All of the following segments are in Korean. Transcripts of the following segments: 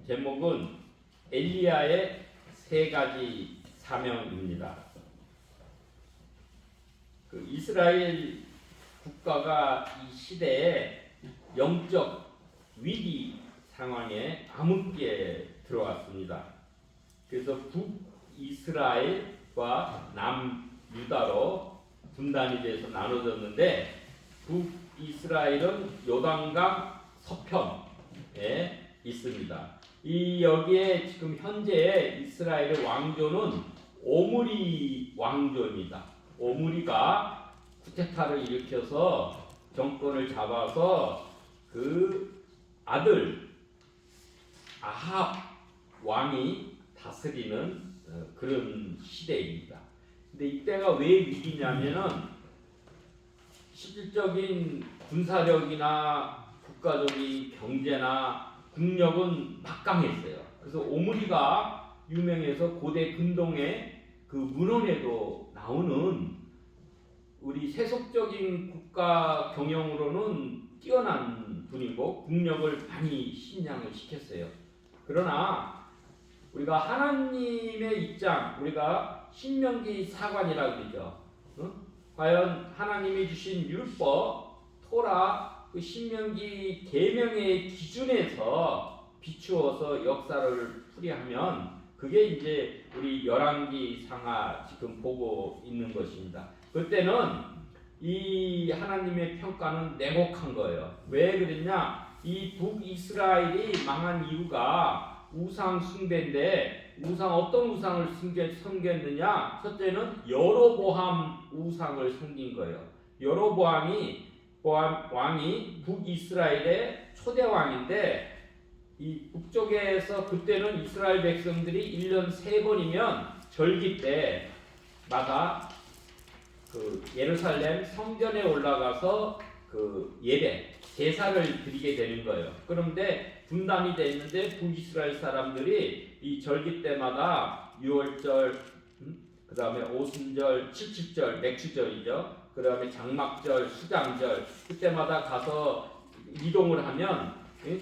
제목은 엘리야의 세 가지 사명입니다. 이스라엘 국가가 이 시대에 영적 위기 상황에 암흑기에 들어왔습니다. 그래서 북이스라엘과 남유다로 분단이 돼서 나눠졌는데, 북이스라엘은 요단강 서편에 있습니다. 여기에 지금 현재 이스라엘의 왕조는 오므리 왕조입니다. 오므리가 쿠데타를 일으켜서 정권을 잡아서 그 아들 아합 왕이 다스리는 그런 시대입니다. 근데 이때가 왜 위기냐면은 실질적인 군사력이나 국가적인 경제나 국력은 막강했어요. 그래서 오므리가 유명해서 고대 근동의 그 문헌에도 나오는, 우리 세속적인 국가 경영으로는 뛰어난 분이고 국력을 많이 신장을 시켰어요. 그러나 우리가 하나님의 입장, 우리가 신명기 사관이라고 그러죠. 과연 하나님이 주신 율법, 토라, 그 신명기 계명의 기준에서 비추어서 역사를 풀이하면 그게 이제 우리 열왕기 상하 지금 보고 있는 것입니다. 그때는 이 하나님의 평가는 냉혹한 거예요. 왜 그랬냐? 이 북이스라엘이 망한 이유가 우상 숭배인데, 어떤 우상을 섬겼느냐? 첫째는 여로보암 우상을 섬긴 거예요. 여로보암이 왕이 북이스라엘의 초대 왕인데, 이 북쪽에서 그때는 이스라엘 백성들이 1년 3번이면 절기 때마다 그 예루살렘 성전에 올라가서 그 예배, 제사를 드리게 되는 거예요. 그런데 분단이 돼 있는데 북이스라엘 사람들이 이 절기 때마다 6월절, 그 다음에 오순절, 칠칠절, 맥주절이죠. 그 다음에 장막절, 수장절, 그때마다 가서 이동을 하면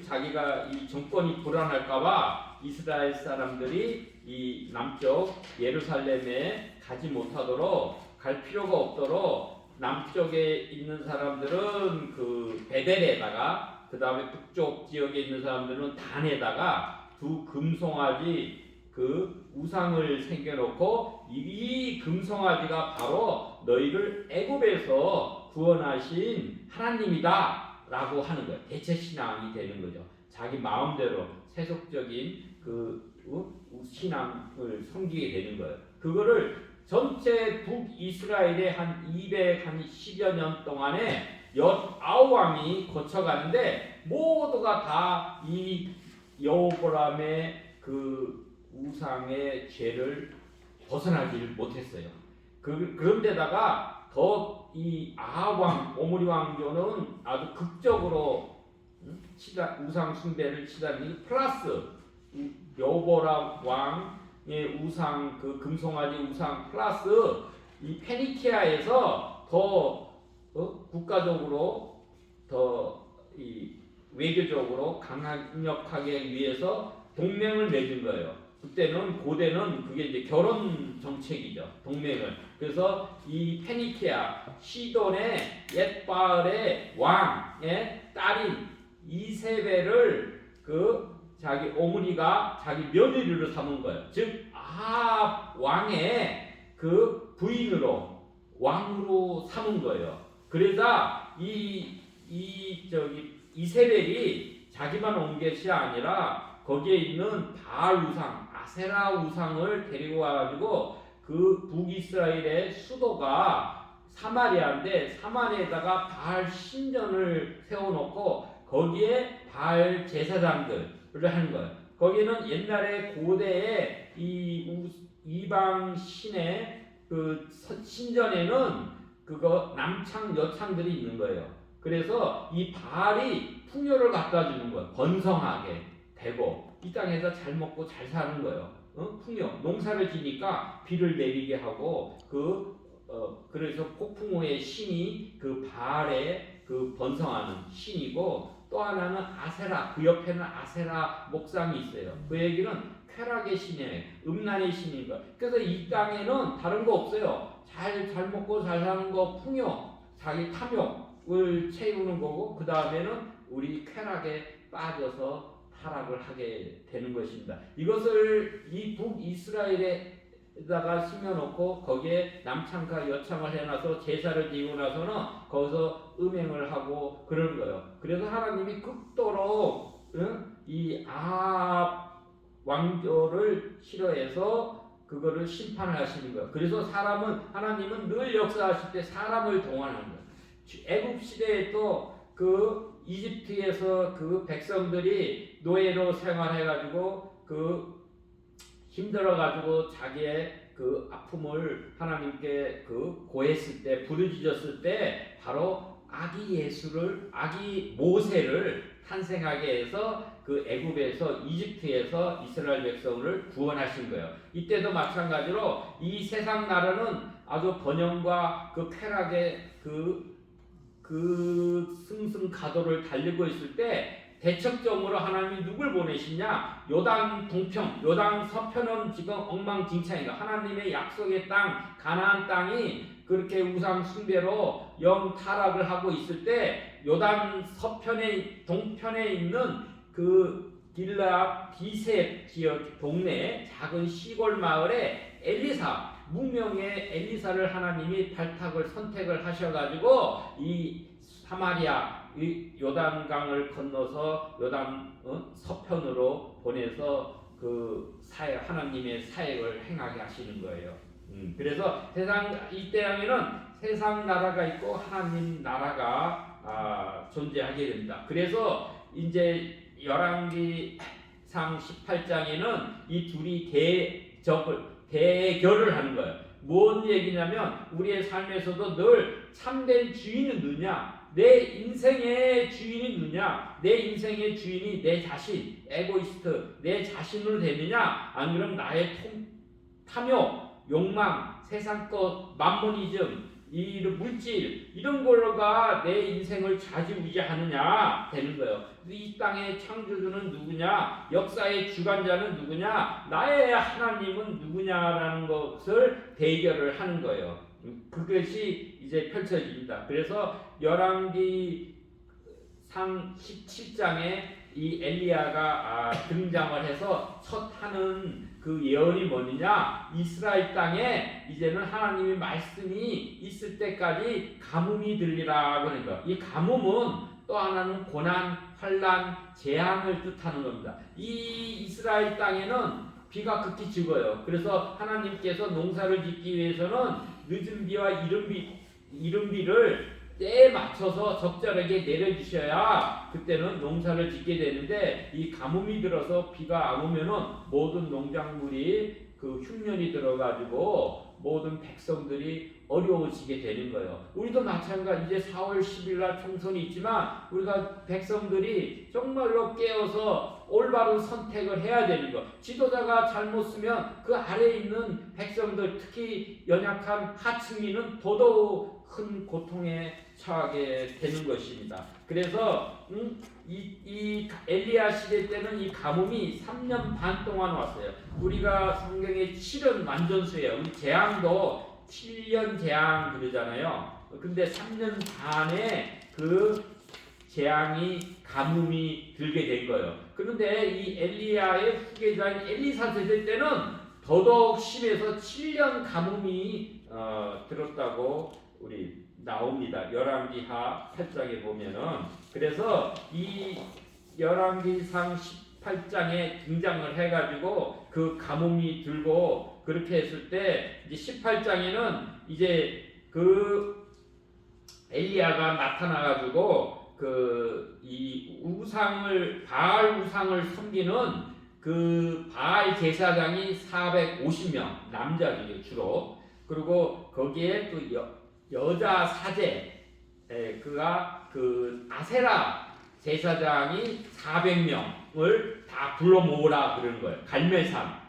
자기가 이 정권이 불안할까봐 이스라엘 사람들이 이 남쪽 예루살렘에 가지 못하도록, 갈 필요가 없도록 남쪽에 있는 사람들은 그 베델에다가, 그 다음에 북쪽 지역에 있는 사람들은 단에다가 두 금송아지 그 우상을 생겨놓고, 이 금송아지가 바로 너희를 애굽에서 구원하신 하나님이다 라고 하는 거예요. 대체 신앙이 되는 거죠. 자기 마음대로 세속적인 그 신앙을 섬기게 되는 거예요. 그거를 전체 북이스라엘의 한 210여 년 동안에 19왕이 거쳐가는데, 모두가 다 이 여호보람의 그 우상의 죄를 벗어나지를 못했어요. 그런데다가 더 이 아합 왕, 오므리 왕조는 아주 극적으로 우상 숭배를 치다니, 플러스 여호보람 왕의 우상, 그 금송아지 우상 플러스 이 페니키아에서 더 국가적으로 더 이 외교적으로 강력하게 위해서 동맹을 맺은 거예요. 그때는 고대는 그게 이제 결혼 정책이죠. 동맹을. 그래서 이 페니키아 시돈의 옛바알의 왕의 딸인 이세벨을 그 자기 오므리가 자기 며느리로 삼은 거예요. 즉 아합 왕의 그 부인으로, 왕으로 삼은 거예요. 그러자 이세벨이 자기만 온 것이 아니라 거기에 있는 바알 우상, 아세라 우상을 데리고 와가지고 그 북이스라엘의 수도가 사마리아인데, 사마리아에다가 바알 신전을 세워놓고 거기에 바알 제사장들을 하는 거예요. 거기는 옛날에 고대의 이 이방 신의 그 신전에는 그거 남창 여창들이 있는 거예요. 그래서 이 바알이 풍요를 갖다 주는 거예요. 번성하게 되고 이 땅에서 잘 먹고 잘 사는 거예요. 풍요, 농사를 지니까 비를 내리게 하고 그래서 폭풍우의 신이 그 바알의 그 번성하는 신이고, 또 하나는 아세라, 그 옆에는 아세라 목상이 있어요. 그 얘기는 쾌락의 신이에요. 음란의 신인 거. 그래서 이 땅에는 다른 거 없어요. 잘 먹고 잘 사는 거 풍요, 자기 탐욕을 채우는 거고, 그 다음에는 우리 쾌락에 빠져서 타락을 하게 되는 것입니다. 이것을 이 북이스라엘에다가 심어놓고 거기에 남창과 여창을 해놔서 제사를 드리고 나서는 거기서 음행을 하고 그런 거예요. 그래서 하나님이 극도로 이 아합 왕조를 싫어해서 그거를 심판을 하시는 거예요. 그래서 하나님은 늘 역사하실 때 사람을 동원하는 거예요. 애굽 시대에 또 그 이집트에서 그 백성들이 노예로 생활해가지고 그 힘들어가지고 자기의 그 아픔을 하나님께 그 고했을 때, 부르짖었을 때 바로 아기 모세를 탄생하게 해서 그 애굽에서 이집트에서 이스라엘 백성을 구원하신 거예요. 이때도 마찬가지로 이 세상 나라는 아주 번영과 그 쾌락의 그 승승가도를 달리고 있을 때 대척점으로 하나님이 누굴 보내시냐? 요단 동편, 요단 서편은 지금 엉망진창이다. 하나님의 약속의 땅, 가나안 땅이 그렇게 우상 숭배로 영 타락을 하고 있을 때 요단 서편에 동편에 있는 그 길라 디셋 지역 동네 작은 시골 마을에 엘리사, 무명의 엘리사를 하나님이 발탁을 선택을 하셔가지고 이 사마리아 이 요단강을 건너서 요단 서편으로 보내서 그 하나님의 사역을 행하게 하시는 거예요. 그래서 이 땅에는 세상 나라가 있고 하나님 나라가 존재하게 됩니다. 그래서 이제 열왕기상 18장에는 이 둘이 대결을 하는 거예요. 뭔 얘기냐면 우리의 삶에서도 늘 참된 주인은 누구냐? 내 인생의 주인이 누구냐? 내 인생의 주인이 내 자신, 에고이스트, 내 자신으로 되느냐? 아니면 나의 탐욕, 욕망, 세상 것, 만모니즘, 이 물질 이런 걸로가 내 인생을 좌지우지하느냐 되는 거예요. 이 땅의 창조주는 누구냐? 역사의 주관자는 누구냐? 나의 하나님은 누구냐라는 것을 대결을 하는 거예요. 그것이 이제 펼쳐집니다. 그래서 열왕기상 17장에 이 엘리야가 등장을 해서 첫 하는 그 예언이 뭐느냐? 이스라엘 땅에 이제는 하나님의 말씀이 있을 때까지 가뭄이 들리라 그러는 거예요. 이 가뭄은 또 하나는 고난, 환난, 재앙을 뜻하는 겁니다. 이 이스라엘 땅에는 비가 극히 적어요. 그래서 하나님께서 농사를 짓기 위해서는 늦은 비와 이른 비를 때에 맞춰서 적절하게 내려주셔야 그때는 농사를 짓게 되는데 이 가뭄이 들어서 비가 안 오면은 모든 농작물이 그 흉년이 들어가지고 모든 백성들이 어려워지게 되는 거예요. 우리도 마찬가지. 이제 4월 10일 날 총선이 있지만 우리가 백성들이 정말로 깨어서 올바른 선택을 해야 되는 거. 지도자가 잘못 쓰면 그 아래에 있는 백성들, 특히 연약한 하층민은 더더욱 큰 고통에 처하게 되는 것입니다. 그래서 이 엘리야 시대 때는 이 가뭄이 3년 반 동안 왔어요. 우리가 성경에 7은 완전수예요. 우리 재앙도 7년 재앙 그러잖아요. 근데 3년 반에 그 재앙이 가뭄이 들게 된 거예요. 그런데 이 엘리야의 후계자인 엘리사 세대 때는 더더욱 심해서 7년 가뭄이 들었다고 우리 나옵니다. 열왕기하 8장에 보면은. 그래서 이 열왕기상 18장에 등장을 해가지고 그 가뭄이 들고 그렇게 했을 때 이제 18장에는 이제 그 엘리야가 나타나가지고 그 이 바알 우상을 섬기는 그 바알 제사장이 450명 남자들이 주로. 그리고 거기에 또 여자 사제 그가 그 아세라 제사장이 400명을 다 불러 모으라 그러는 거예요. 갈멜산.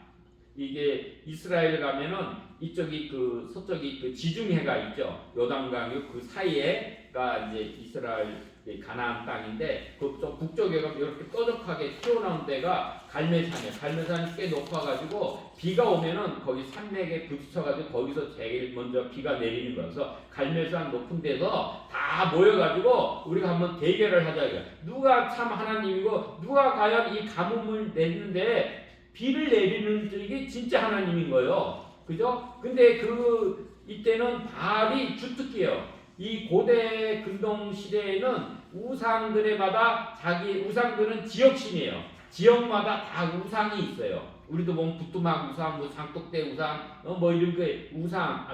이게 이스라엘 가면은 이쪽이 서쪽이 그 지중해가 있죠. 요단강 그 사이에가 이제 이스라엘 이 가나안 땅인데 그쪽 북쪽에 가면 이렇게 뾰족하게 튀어나온 데가 갈멜산이에요. 갈멜산이 꽤 높아가지고 비가 오면은 거기 산맥에 부딪혀가지고 거기서 제일 먼저 비가 내리는 거예요. 그래서 갈멜산 높은 데서 다 모여가지고 우리가 한번 대결을 하자 이거야. 누가 참 하나님이고 누가 과연 이 가뭄을 내리는데 비를 내리는 쪽이 진짜 하나님인 거예요. 그죠? 근데 이때는 바알이 주특기예요. 이 고대 근동 시대에는 우상들에마다 자기 우상들은 지역신이에요. 지역마다 다 우상이 있어요. 우리도 보면 부뚜막 우상, 뭐 장독대 우상, 뭐 이런 그 우상,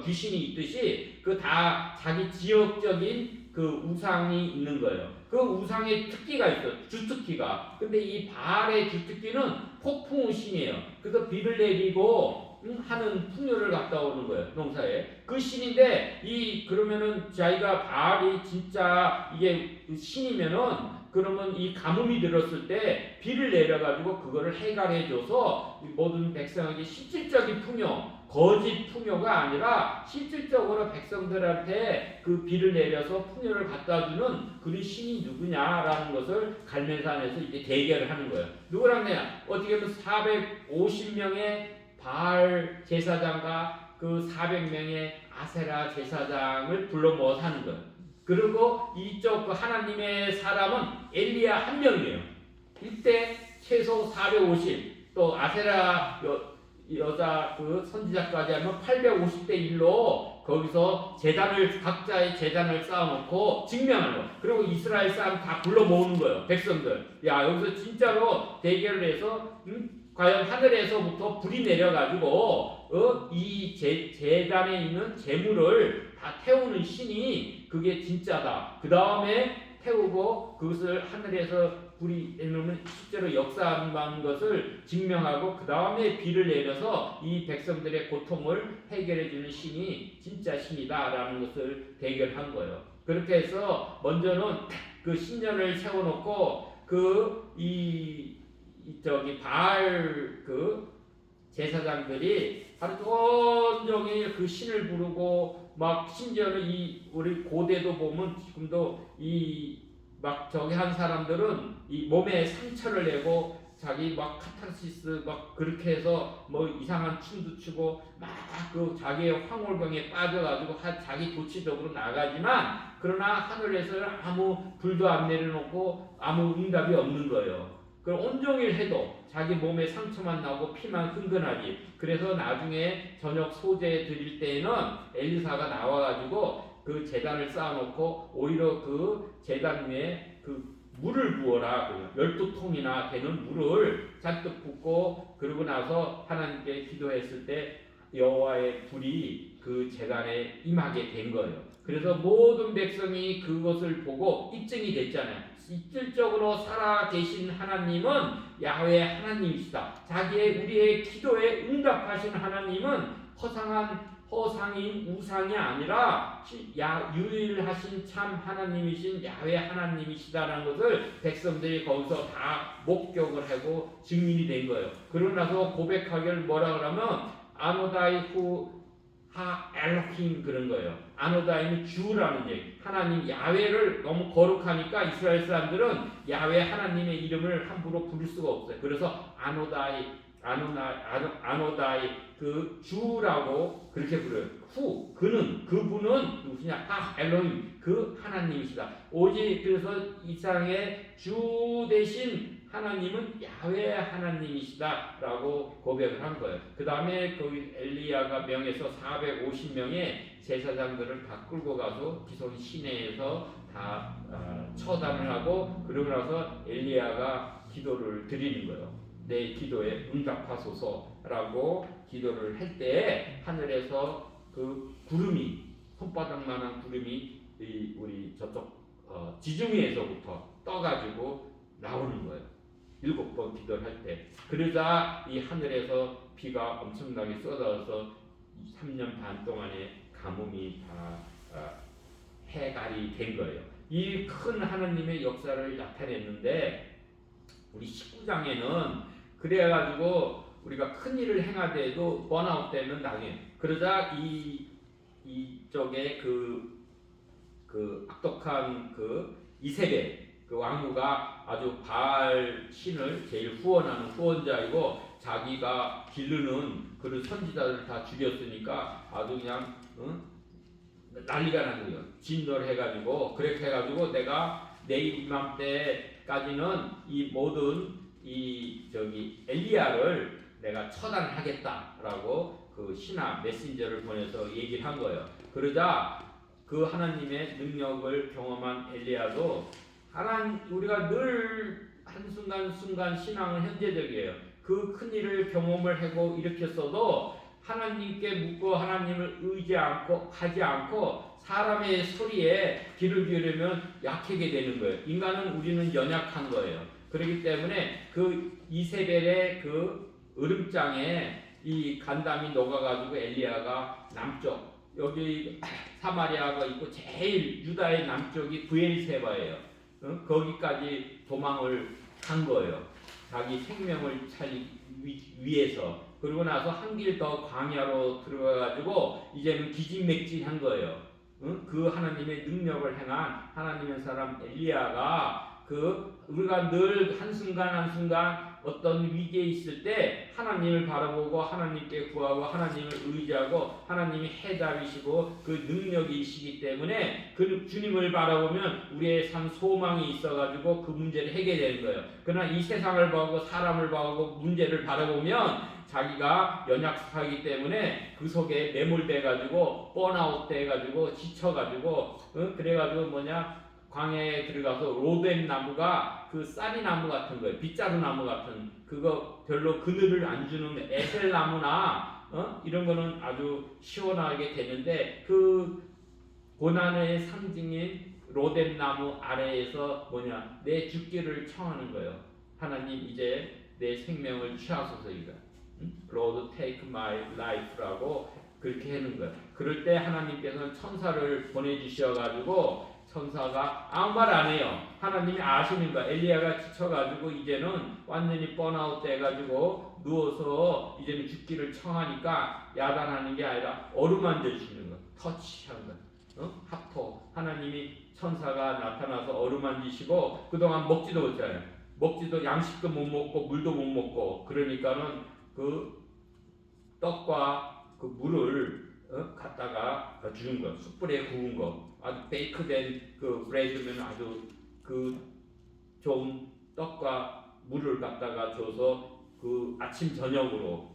귀신이 있듯이 그 다 자기 지역적인 그 우상이 있는 거예요. 그 우상의 특기가 있어요. 주특기가. 근데 이 바알의 주특기는 폭풍 신이에요. 그래서 비를 내리고 하는 풍요를 갖다 오는 거예요. 농사에. 그 신인데 그러면은 자기가 바알이 진짜 이게 신이면은 그러면 이 가뭄이 들었을 때 비를 내려가지고 그거를 해결해줘서 모든 백성에게 실질적인 풍요, 거짓 풍요가 아니라 실질적으로 백성들한테 그 비를 내려서 풍요를 갖다주는 그런 신이 누구냐라는 것을 갈멜산에서 이제 대결을 하는 거예요. 누구랑 내냐? 어떻게 보면 450명의 바알 제사장과 그 400명의 아세라 제사장을 불러 모아서 하는 거예요. 그리고 이쪽 그 하나님의 사람은 엘리야 한 명이에요. 이때 최소 450, 또 아세라 여자 그 선지자까지 하면 850대 1로 거기서 각자의 재단을 쌓아놓고 증명하는 거예요. 그리고 이스라엘 사람 다 불러 모으는 거예요. 백성들. 야, 여기서 진짜로 대결을 해서 과연 하늘에서부터 불이 내려가지고 이 재단에 있는 재물을 다 태우는 신이 그게 진짜다. 그 다음에 태우고 그것을 하늘에서 불이 내려오면 실제로 역사하는 것을 증명하고 그 다음에 비를 내려서 이 백성들의 고통을 해결해주는 신이 진짜 신이다라는 것을 대결한 거예요. 그렇게 해서 먼저는 그 신전을 세워놓고 바알 제사장들이 하루 온종일 그 신을 부르고 막 심지어는 우리 고대도 보면 지금도 한 사람들은 이 몸에 상처를 내고 자기 막 카타르시스 막 그렇게 해서 뭐 이상한 춤도 추고 막 자기의 황홀병에 빠져가지고 자기 도치적으로 나가지만 그러나 하늘에서 아무 불도 안 내려놓고 아무 응답이 없는 거예요. 그럼 온종일 해도 자기 몸에 상처만 나고 피만 흥건하지. 그래서 나중에 저녁 소제 드릴 때에는 엘리사가 나와가지고 그 제단을 쌓아놓고 오히려 그 제단 위에 물을 부어라. 12통이나 되는 물을 잔뜩 붓고 그러고 나서 하나님께 기도했을 때 여호와의 불이 그 제단에 임하게 된 거예요. 그래서 모든 백성이 그것을 보고 입증이 됐잖아요. 실질적으로 살아계신 하나님은 야훼 하나님이시다. 우리의 기도에 응답하신 하나님은 허상인 우상이 아니라 유일하신 참 하나님이신 야훼 하나님이시다라는 것을 백성들이 거기서 다 목격을 하고 증인이 된 거예요. 그러고 나서 고백하기를 뭐라 그러면 아노다이 후 하 엘로힘 그런 거예요. 아노다이는 주라는 얘기. 하나님 야훼를 너무 거룩하니까 이스라엘 사람들은 야훼 하나님의 이름을 함부로 부를 수가 없어요. 그래서 아노다이 그 주라고 그렇게 부르요. 그분은 누구냐? 하 엘로힘 그 하나님이시다. 오직 그래서 이 세상의 주 대신 하나님은 야훼 하나님이시다라고 고백을 한 거예요. 그 다음에 엘리야가 명해서 450명의 제사장들을 다 끌고 가서 기손 시내에서 다 처단을 하고 그러고 나서 엘리야가 기도를 드리는 거예요. 내 기도에 응답하소서라고 기도를 할 때 하늘에서 그 구름이 손바닥만한 구름이 우리 저쪽 지중해에서부터 떠가지고 나오는 거예요. 7번 기도를 할 때. 그러자 이 하늘에서 비가 엄청나게 쏟아져서 3년 반 동안의 가뭄이 다 해갈이 된 거예요. 이 큰 하나님의 역사를 나타냈는데 우리 19장에는 그래가지고 우리가 큰 일을 행하되도 번아웃 되면 나중에 그러자 이쪽에 그 악독한 이세벨 그 왕후가 아주 바알 신을 제일 후원하는 후원자이고 자기가 기르는 그런 선지자들을 다 죽였으니까 아주 그냥 난리가 난 거예요. 진노를 해가지고 그렇게 해가지고 내가 내일 이맘때까지는 이 모든 엘리야를 내가 처단하겠다라고 그 신하 메신저를 보내서 얘기를 한 거예요. 그러자 그 하나님의 능력을 경험한 엘리야도 우리가 늘 한순간순간 신앙은 현재적이에요. 그 큰 일을 경험을 하고 일으켰어도 하나님께 묻고 하나님을 하지 않고 사람의 소리에 귀를 기울이면 약하게 되는 거예요. 우리는 연약한 거예요. 그렇기 때문에 그 이세벨의 그 으름장에 이 간담이 녹아가지고 엘리야가 남쪽 여기 사마리아가 있고 제일 유다의 남쪽이 브엘세바예요. 거기까지 도망을 간 거예요. 자기 생명을 살리기 위해서. 그러고 나서 한 길 더 광야로 들어가가지고 이제는 기진맥진한 거예요. 그 하나님의 능력을 행한 하나님의 사람 엘리야가 우리가 늘 한순간 어떤 위기에 있을 때 하나님을 바라보고 하나님께 구하고 하나님을 의지하고 하나님이 해답이시고 그 능력이시기 때문에 그 주님을 바라보면 우리의 삶 소망이 있어가지고 그 문제를 해결되는 거예요. 그러나 이 세상을 보고 사람을 보고 문제를 바라보면 자기가 연약하기 때문에 그 속에 매몰돼가지고 번아웃 돼가지고 지쳐가지고 그래가지고 광야에 들어가서 로뎀 나무가 그 쌀이 나무 같은 거예요. 빗자루 나무 같은 그거 별로 그늘을 안 주는 에셀 나무나 이런 거는 아주 시원하게 되는데 그 고난의 상징인 로뎀 나무 아래에서 내 죽기를 청하는 거예요. 하나님 이제 내 생명을 취하소서이다. Lord take my life라고 그렇게 하는 거예요. 그럴 때 하나님께서는 천사를 보내주셔가지고 천사가 아무 말 안 해요. 하나님이 아시는 거야. 엘리야가 지쳐가지고 이제는 완전히 번아웃 돼가지고 누워서 이제는 죽기를 청하니까 야단하는 게 아니라 어루만져 주시는 거야. 터치한 거야. 합토. 하나님이 천사가 나타나서 어루만지시고 그동안 먹지도 못했잖아요. 양식도 못 먹고 물도 못 먹고 그러니까는 그 떡과 그 물을 갖다가 주는 거, 숯불에 구운 거, 아주 베이크된 그 브레드면 아주 그 좋은 떡과 물을 갖다가 줘서 그 아침 저녁으로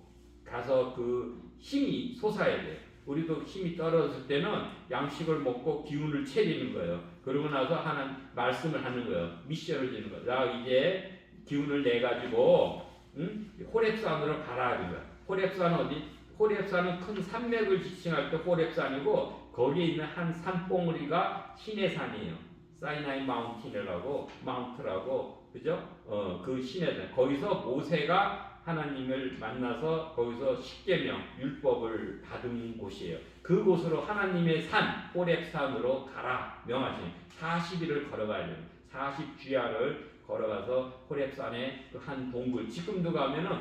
가서 그 힘이 솟아야 돼. 우리도 힘이 떨어졌을 때는 양식을 먹고 기운을 차리는 거예요. 그러고 나서 하나님 말씀을 하는 거예요. 미션을 주는 거예요. 나 이제 기운을 내 가지고 호렙산으로 가라 하는 거야. 호렙산 어디? 호렙산은 큰 산맥을 지칭할 때 호렙산이고 거기에 있는 한 산봉우리가 신의 산이에요. 사이나이 마운트라고 그죠? 그 신의 산. 거기서 모세가 하나님을 만나서 거기서 십계명 율법을 받은 곳이에요. 그곳으로 하나님의 산 호렙산으로 가라 명하시니 40일을 걸어가야 돼요. 40주야를 걸어가서 호렙산의 그 한 동굴 지금도 가면은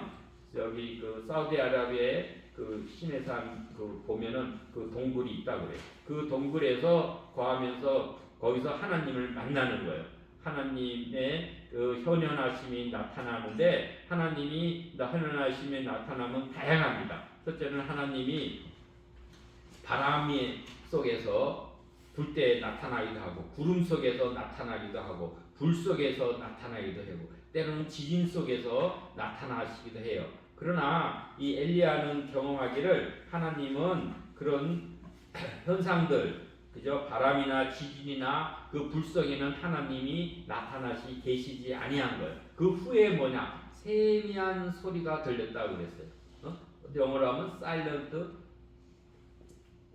여기 그 사우디아라비아의 그 시내산 그 보면은 그 동굴이 있다 그래요. 그 동굴에서 거하면서 거기서 하나님을 만나는 거예요. 하나님의 그 현현하심이 나타나는데 하나님이 현현하심이 나타나면 다양합니다. 첫째는 하나님이 바람이 속에서 불 때 나타나기도 하고 구름 속에서 나타나기도 하고 불 속에서 나타나기도 하고 때로는 지진 속에서 나타나시기도 해요. 그러나 이 엘리야는 경험하기를 하나님은 그런 현상들 그저 바람이나 지진이나 그 불 속에는 하나님이 계시지 아니한 거예요. 그 후에 세미한 소리가 들렸다고 그랬어요. 영어로 하면 silent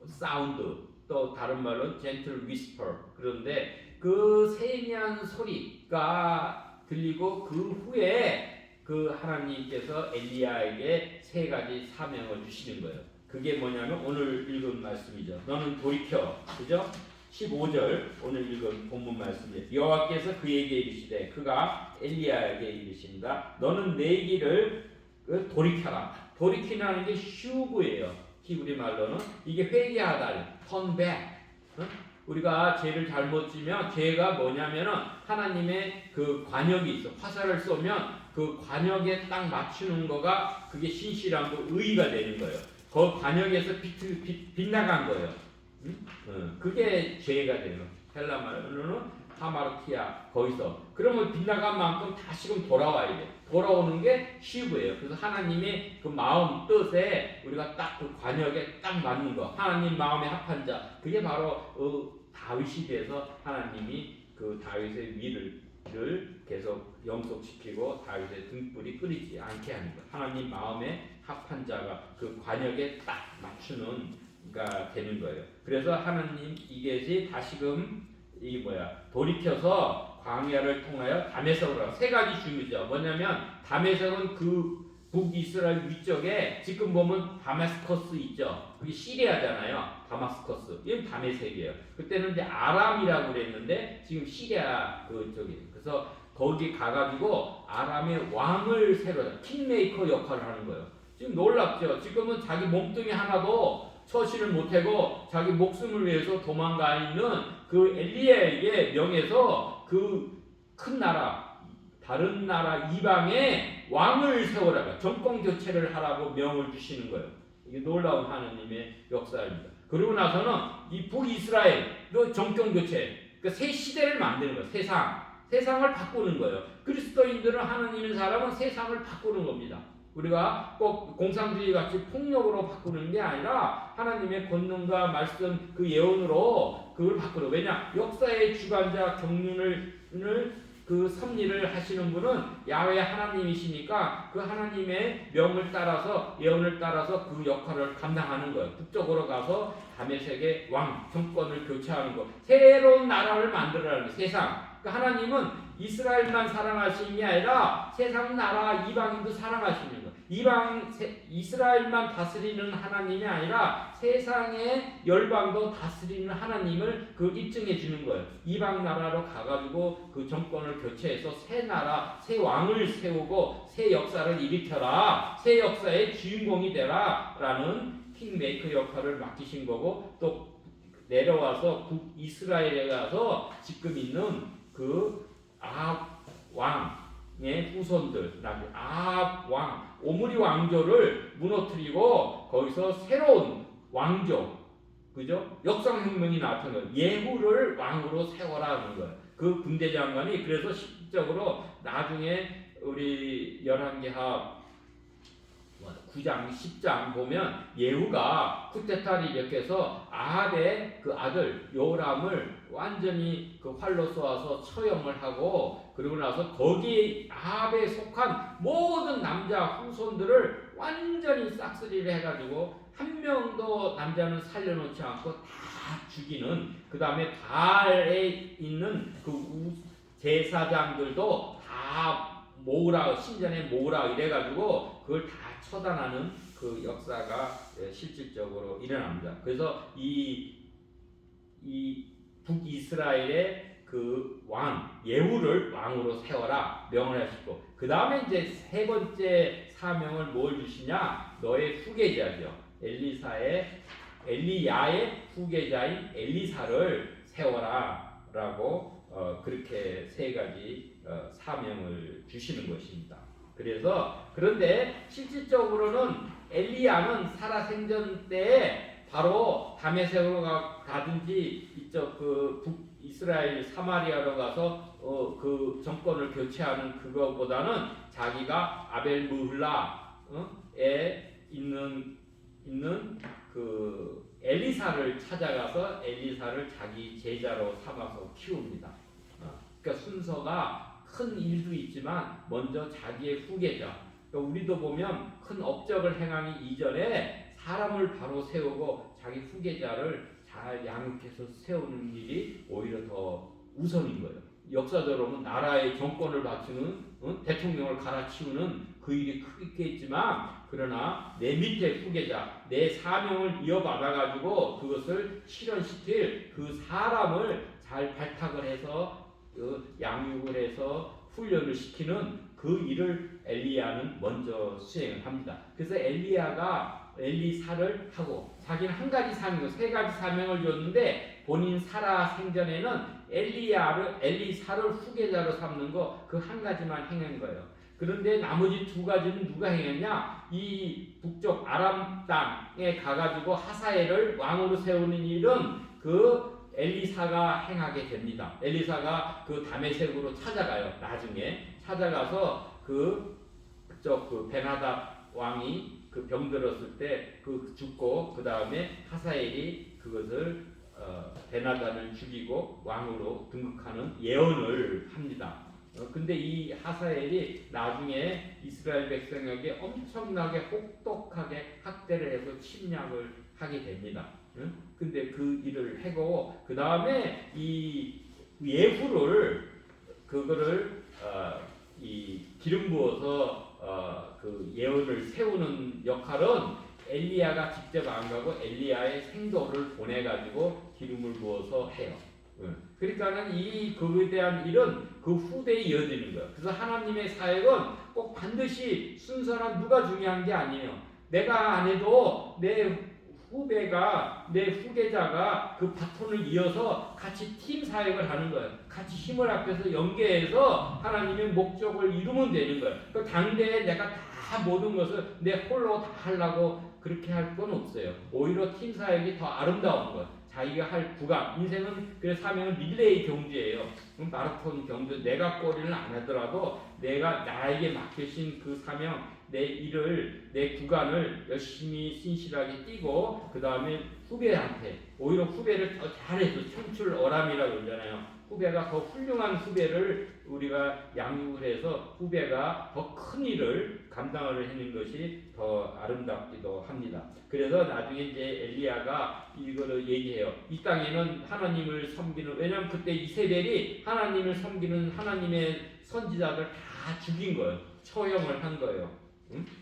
sound 또 다른 말은 gentle whisper 그런데 그 세미한 소리가 들리고 그 후에 그 하나님께서 엘리야에게 세 가지 사명을 주시는 거예요. 그게 뭐냐면 오늘 읽은 말씀이죠. 너는 돌이켜. 그죠? 15절 오늘 읽은 본문 말씀이에요. 여호와께서 그에게 이르시되 그가 엘리야에게 이르십니다. 너는 내 길을 돌이켜라. 돌이키라는 게 슈브예요. 히브리 말로는 이게 회개하다. turn back. 우리가 죄를 잘못 지면 죄가 뭐냐면은 하나님의 그 관역이 있어. 화살을 쏘면 그 관역에 딱 맞추는 거가 그게 신실하고 의의가 되는 거예요. 그 관역에서 빗나간 거예요. 그게 죄가 되는 거예요. 헬라 말로는 하마르티아 거기서 그러면 빗나간 만큼 다시금 돌아와야 돼. 돌아오는 게 시브예요. 그래서 하나님의 그 마음 뜻에 우리가 딱 그 관역에 딱 맞는 거. 하나님 마음에 합한 자. 그게 바로 다윗이 돼서 하나님이 그 다윗의 위를 계속 영속시키고 다윗의 등불이 끓이지 않게 하는 거. 하나님 마음에 합한 자가 그 관역에 딱 맞추는 가 되는 거예요. 그래서 하나님 이것이 다시금 돌이켜서 광야를 통하여 다메섹으로 세 가지 중요죠. 뭐냐면 다메섹은 그 북이스라엘 위쪽에 지금 보면 다마스커스 있죠. 그게 시리아잖아요. 다마스커스. 이건 다메섹이에요. 그때는 이제 아람이라고 그랬는데 지금 시리아 그쪽이에요. 그래서 거기 가가지고 아람의 왕을 새로 킹메이커 역할을 하는 거예요. 지금 놀랍죠. 지금은 자기 몸뚱이 하나도 처신을 못하고 자기 목숨을 위해서 도망가 있는 그 엘리야에게 명해서 그 큰 나라, 다른 나라 이방에 왕을 세우라고 정권 교체를 하라고 명을 주시는 거예요. 이게 놀라운 하나님의 역사입니다. 그리고 나서는 이 북이스라엘도 정권 교체, 그러니까 새 시대를 만드는 거예요. 세상을 바꾸는 거예요. 그리스도인들은 하나님의 사람은 세상을 바꾸는 겁니다. 우리가 꼭 공산주의 같이 폭력으로 바꾸는 게 아니라 하나님의 권능과 말씀 그 예언으로 그걸 바꾸는. 왜냐? 역사의 주관자 경륜을 그 섭리를 하시는 분은 야훼 하나님이시니까 그 하나님의 명을 따라서 예언을 따라서 그 역할을 감당하는 거예요. 북쪽으로 가서 다메섹의 왕 정권을 교체하는 거. 새로운 나라를 만들어라는 거예요. 세상. 그러니까 하나님은 이스라엘만 사랑하시는 게 아니라 세상 나라 이방인도 사랑하시는 거예요. 이스라엘만 다스리는 하나님이 아니라 세상의 열방도 다스리는 하나님을 그 입증해 주는 거예요. 이방 나라로 가가지고 그 정권을 교체해서 새 나라, 새 왕을 세우고 새 역사를 일으켜라. 새 역사의 주인공이 되라라는 킹메이커 역할을 맡기신 거고 또 내려와서 북이스라엘에 가서 지금 있는 그 아합 왕의 후손들, 아합 왕, 오므리 왕조를 무너뜨리고 거기서 새로운 왕조, 그죠? 역사혁명이 나타난 거예요. 예후를 왕으로 세워라 하는 거예요. 그 군대 장관이 그래서 실질적으로 나중에 우리 열왕기하 9장, 10장 보면 예후가 쿠데타를 일으켜서 아합의 그 아들 요람을 완전히 그 활로 쏘아서 처형을 하고 그러고 나서 거기에 아합에 속한 모든 남자 후손들을 완전히 싹쓸이를 해가지고 한 명도 남자는 살려놓지 않고 다 죽이는 그 다음에 바알에 있는 그 제사장들도 다 모으라 신전에 모으라 이래가지고 그걸 다 처단하는 그 역사가 실질적으로 일어납니다. 그래서 이 북이스라엘의 그 왕 예후를 왕으로 세워라 명을 하시고 그 다음에 이제 세 번째 사명을 뭘 주시냐 너의 후계자죠. 엘리야의 후계자인 엘리사를 세워라라고 그렇게 세 가지 사명을 주시는 것입니다. 그래서 그런데 실질적으로는 엘리야는 살아생전 때에 바로 다메섹으로 가든지 이쪽 그 북이스라엘 사마리아로 가서 그 정권을 교체하는 그거보다는 자기가 아벨무훌라에 있는 그 엘리사를 찾아가서 엘리사를 자기 제자로 삼아서 키웁니다. 그러니까 순서가 큰 일도 있지만 먼저 자기의 후계자. 그러니까 우리도 보면 큰 업적을 행하기 이전에 사람을 바로 세우고 자기 후계자를 잘 양육해서 세우는 일이 오히려 더 우선인 거예요. 역사적으로 보면 나라의 정권을 바치는 대통령을 갈아치우는 그 일이 크겠지만 그러나 내 밑에 후계자 내 사명을 이어받아가지고 그것을 실현시킬 그 사람을 잘 발탁을 해서 양육을 해서 훈련을 시키는 그 일을 엘리야는 먼저 수행을 합니다. 그래서 엘리야가 엘리사를 하고 자기는 한 가지 사명, 세 가지 사명을 줬는데 본인 살아 생전에는 엘리사를 후계자로 삼는 거 그 한 가지만 행한 거예요. 그런데 나머지 두 가지는 누가 행했냐? 이 북쪽 아람 땅에 가가지고 하사엘을 왕으로 세우는 일은 그 엘리사가 행하게 됩니다. 엘리사가 그 다메섹으로 찾아가요. 나중에 찾아가서 그 베나답 왕이 그 병들었을 때 그 죽고 그 다음에 하사엘이 그것을 베나답을 죽이고 왕으로 등극하는 예언을 합니다. 근데 이 하사엘이 나중에 이스라엘 백성에게 엄청나게 혹독하게 학대를 해서 침략을 하게 됩니다. 근데 그 일을 하고 그 다음에 이 예후를 그거를 이 기름 부어서 그 예언을 세우는 역할은 엘리야가 직접 안 가고 엘리야의 생도를 보내 가지고 기름을 부어서 해요. 그러니까는 이 그에 대한 일은 그 후대에 이어지는 거예요. 그래서 하나님의 사역은 꼭 반드시 순서나 누가 중요한 게 아니에요. 내가 안 해도 내 후배가 내 후계자가 그 바톤을 이어서 같이 팀 사역을 하는 거예요. 같이 힘을 합해서 연계해서 하나님의 목적을 이루면 되는 거예요. 그 당대에 내가 다 모든 것을 내 홀로 다 하려고 그렇게 할 건 없어요. 오히려 팀 사역이 더 아름다운 거예요. 자기가 할 구간, 인생은 그 사명은 릴레이 경주예요. 마라톤 경주, 내가 꼬리를 안 하더라도 내가 나에게 맡기신 그 사명, 내 일을, 내 구간을 열심히 신실하게 뛰고 그 다음에 후배한테 오히려 후배를 더 잘해서 청출어람이라고 그러잖아요. 후배가 더 훌륭한 후배를 우리가 양육을 해서 후배가 더 큰 일을 감당을 하는 것이 더 아름답기도 합니다. 그래서 나중에 이제 엘리야가 이거를 얘기해요. 이 땅에는 하나님을 섬기는, 왜냐하면 그때 이세벨이 하나님을 섬기는 하나님의 선지자들 다 죽인 거예요. 처형을 한 거예요.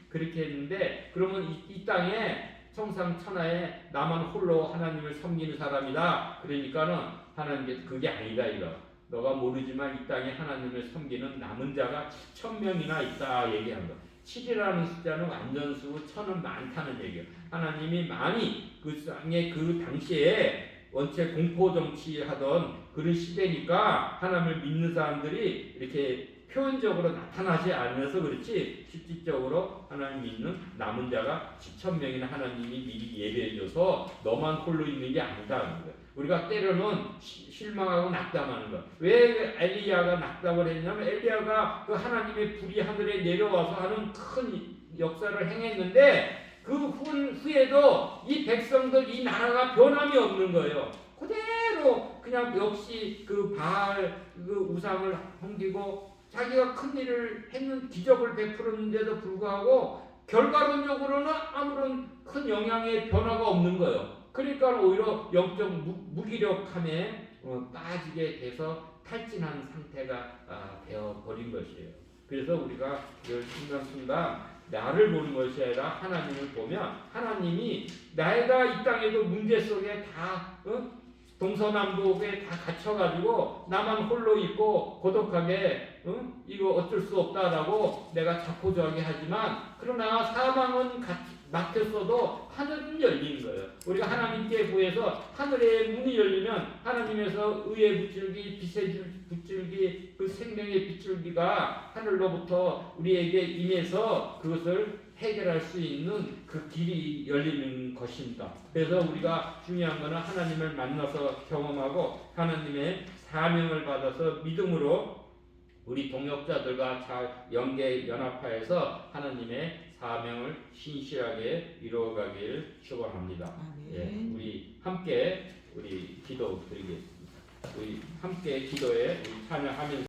그렇게 했는데 그러면 이 땅에 청상천하에 나만 홀로 하나님을 섬기는 사람이다. 그러니까는 하나님께서 그게 아니다 이거. 너가 모르지만 이 땅에 하나님을 섬기는 남은 자가 7,000명이나 있다 얘기한 거. 7이라는 숫자는 완전수고 1000은 많다는 얘기예요. 하나님이 많이 그 땅에 그 당시에 원체 공포 정치하던 그런 시대니까 하나님을 믿는 사람들이 이렇게 표현적으로 나타나지 않아서 그렇지 실질적으로 하나님 믿는 남은 자가 7,000명이나 하나님이 미리 예배해줘서 너만 홀로 있는 게 아니다는 거예요. 우리가 때로는 실망하고 낙담하는 거. 왜 엘리야가 낙담을 했냐면 엘리야가 그 하나님의 불이 하늘에 내려와서 하는 큰 역사를 행했는데 그 후에도 이 백성들 이 나라가 변함이 없는 거예요. 그대로 그냥 역시 그 바알 그 우상을 섬기고 자기가 큰 일을 했는 기적을 베풀었는데도 불구하고 결과론적으로는 아무런 큰 영향의 변화가 없는 거예요. 그러니까 오히려 영적 무기력함에 빠지게 돼서 탈진한 상태가 되어버린 것이에요. 그래서 우리가 늘 순간순간 나를 보는 것이 아니라 하나님을 보면 하나님이 내가 이 땅에도 문제 속에 다 동서남북에 다 갇혀가지고 나만 홀로 있고 고독하게 이거 어쩔 수 없다라고 내가 자포자기 하지만 그러나 사망은 막혔어도 하늘은 열리는 거예요. 우리가 하나님께 구해서 하늘의 문이 열리면 하나님에서 의의 빗줄기, 빛의 빗줄기, 그 생명의 빗줄기가 하늘로부터 우리에게 임해서 그것을 해결할 수 있는 그 길이 열리는 것입니다. 그래서 우리가 중요한 것은 하나님을 만나서 경험하고 하나님의 사명을 받아서 믿음으로 우리 동역자들과 잘 연합하여서 하나님의 사명을 신실하게 이루어가길 축원합니다. 예, 우리 함께 기도 드리겠습니다. 우리 함께 기도에 찬양하면서